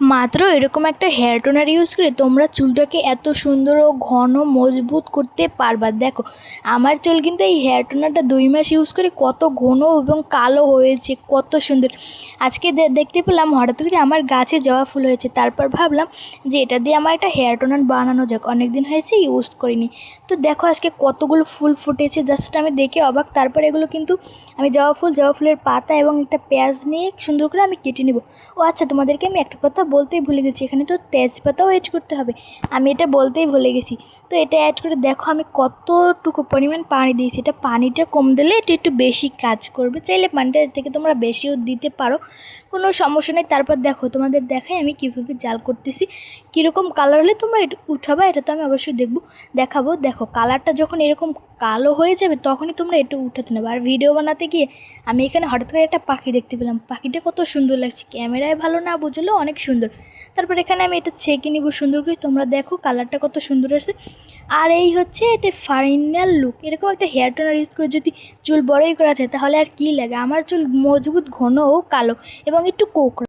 মাত্র এরকম একটা হেয়ার টোনার ইউজ করে তোমরা চুলটাকে এত সুন্দর ও ঘন মজবুত করতে পারবা। দেখো আমার চুল কিন্তু এই হেয়ার টোনারটা 2 মাস ইউজ করে কত ঘন এবং কালো হয়েছে, কত সুন্দর। আজকে দেখতে পেলাম হঠাৎ করে আমার গাছে জবা ফুল হয়েছে, তারপর ভাবলাম যে এটা দিয়ে আমার একটা হেয়ার টোনার বানানো যাক, অনেক দিন হয়েছে ইউজ করিনি। তো দেখো আজকে কতগুলো ফুল ফুটেছে, জাস্ট আমি দেখে অবাক। তারপর এগুলো কিন্তু আমি জবা ফুলের পাতা এবং একটা পেঁয়াজ নিয়ে সুন্দর করে আমি কেটে নেব। ও আচ্ছা, তোমাদেরকে আমি একটা কথা বলতেই ভুলে গেছি, এখানে তো তেজপাতাও অ্যাড করতে হবে, আমি এটা বলতেই ভুলে গেছি। তো এটা অ্যাড করে দেখো আমি কতটুকু পরিমাণ পানি দিয়েছি। এটা পানিটা কম দিলে এটা একটু বেশি কাজ করবে, চাইলে পানিটা এর থেকে তোমরা বেশিও দিতে পারো, কোনো সমস্যা নেই। তারপর দেখো তোমাদের দেখাই আমি কীভাবে জাল করতেছি, কীরকম কালার হলে তোমরা এটা উঠাবা, এটা তো আমি অবশ্যই দেখাবো। দেখো কালারটা যখন এরকম কালো হয়ে যাবে তখনই তোমরা এটা উঠাতে নেবে। আর ভিডিও বানাতে গিয়ে আমি এখানে হঠাৎ করে একটা পাখি দেখতে পেলাম, পাখিটা কত সুন্দর লাগছে, ক্যামেরায় ভালো না বুঝলেও অনেক সুন্দর। তারপর এখানে আমি এটা ছেঁকে নিব সুন্দর করে, তোমরা দেখো কালারটা কত সুন্দর আসছে। আর এই হচ্ছে এটা ফাইনাল লুক। এরকম একটা হেয়ার টোনার ইউজ করে যদি চুল বড়ই করা যায় তাহলে আর কী লাগে। আমার চুল মজবুত, ঘন ও কালো এবং একটু কোঁকড়া।